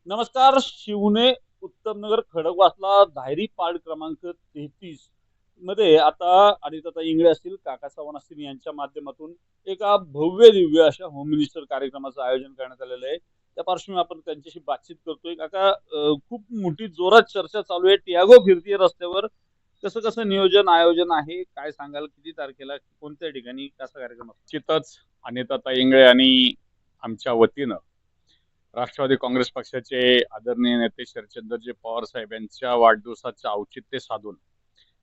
नमस्कार. शिवने उत्तमनगर खडकवासला धायरी पाड क्रमांक 33 मध्ये आता अनिताताई इंगळे असतील, काका सावंत असतील यांच्या माध्यमातून एका भव्य दिव्य अशा होम मिनिस्टर कार्यक्रमाचं आयोजन करण्यात आलेलं आहे. त्या पार्श्वभूमीवर आपण त्यांच्याशी बातचीत करतोय. काका, खूप मोठी जोरात चर्चा चालू आहे. टियागो फिरतीये रस्त्यावर. कसं कसं नियोजन आयोजन आहे, काय सांगाल? किती तारखेला, कोणत्या ठिकाणी, कसा कार्यक्रम असतो? निश्चितच अनिताताई इंगळे आणि आमच्या वतीनं राष्ट्रवादी काँग्रेस पक्षाचे आदरणीय नेते शरदचंद्रजी पवार साहेब यांच्या वाढदिवसाचे औचित्य साधून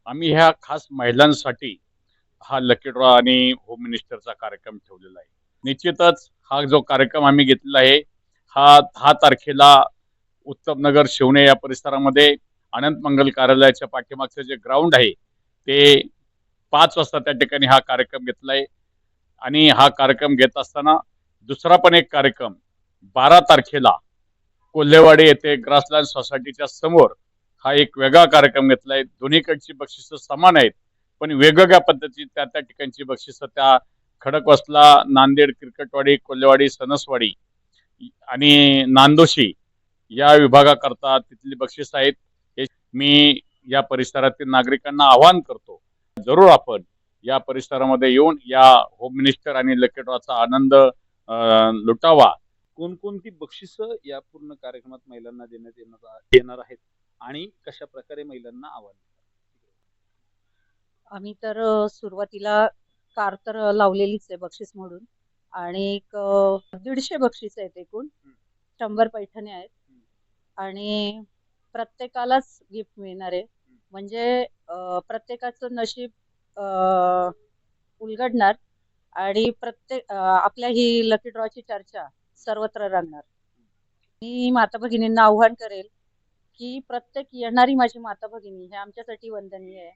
आम्ही ह्या खास महिलांसाठी हा लकी ड्रॉ आणि होम मिनिस्टरचा कार्यक्रम ठेवलेला आहे. निश्चितच हा जो कार्यक्रम आम्ही घेतलेला आहे हा 10 तारखेला उत्तमनगर शिवणे या परिसरामध्ये अनंत मंगल कार्यालयाच्या पाठीमागचं जे ग्राउंड आहे ते 5 वाजता त्या ठिकाणी हा कार्यक्रम घेतला आहे. आणि हा कार्यक्रम घेत असताना दुसरा पण एक कार्यक्रम 12 तारखेला कोल्हेवाडी येथे ग्रासलँड सोसायटीच्या समोर हा एक वेगळा कार्यक्रम घेतलाय. दोन्हीकडची बक्षिसं समान आहेत, पण वेगवेगळ्या पद्धतीची त्या त्या ठिकाणची बक्षिसं त्या खडकवासला, नांदेड, किरकटवाडी, कोल्हेवाडी, सणसवाडी आणि नांदोशी या विभागाकरता तिथली बक्षिसं आहेत. हे मी या परिसरातील नागरिकांना आवाहन करतो, जरूर आपण या परिसरामध्ये येऊन या होम मिनिस्टर आणि लकी ड्रॉचा आनंद लुटावा. कोणकोणती बक्षिसं या पूर्ण कार्यक्रमात महिलांना देण्यात येणार आहेत आणि कशा प्रकारे महिलांना आव्हान? आम्ही तर सुरुवातीला कार तर लावलेलीच आहे बक्षीस म्हणून, आणि एक 150 बक्षीस आहेत एकूण. 100 पैठण्या आहेत आणि प्रत्येकालाच गिफ्ट मिळणार आहे. म्हणजे प्रत्येकाचं नशीब उलगडणार आणि प्रत्येक आपल्या ही लकी ड्रॉची चर्चा सर्वत्र रंगणार. मी माता भगिनींना आव्हान करेल की प्रत्येक येणारी माझी माता भगिनी हे आमच्यासाठी वंदनीय आहे.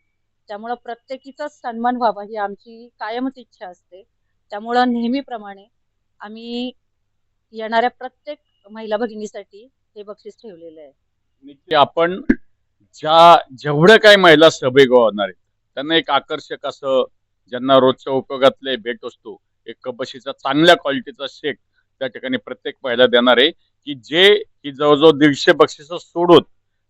त्यामुळं प्रत्येकीचाच सन्मान व्हावा ही आमची कायमच इच्छा असते. त्यामुळं नेहमीप्रमाणे आम्ही येणाऱ्या प्रत्येक महिला भगिनीसाठी हे बक्षीस ठेवलेलं आहे. आपण जेवढ्या काही महिला सहभागी होणार आहेत त्यांना एक आकर्षक असं, ज्यांना रोजच्या उपयोगातले भेट असतो, एक कपशीचा चांगल्या क्वालिटीचा शेक त्या ठिकाणी प्रत्येक महिला देणार आहे, की जवळजवळ 150 बक्षिसं सोडून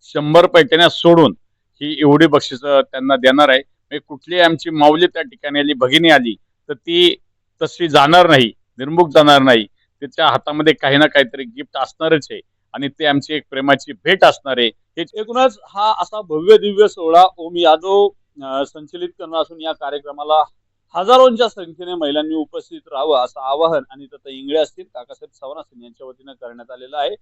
100 पैठण्या सोडून ही एवढी बक्षिसं त्यांना देणार आहे. म्हणजे कुठली आमची माऊली त्या ठिकाणी आली, भगिनी आली, तर ती तशी जाणार नाही, निर्मुख जाणार नाही. तिच्या हातामध्ये काही ना काहीतरी गिफ्ट असणारच आहे आणि ते आमची एक प्रेमाची भेट असणार आहे. एकूणच हा असा भव्य दिव्य सोहळा ओम यादव संचलित करणार असून या कार्यक्रमाला हजारोंच्या संख्येने महिलांनी उपस्थित राहावं असं आवाहन अनिताताई इंगळे असतील, काकासाहेब सावंत असतील यांच्या वतीनं करण्यात आलेलं आहे.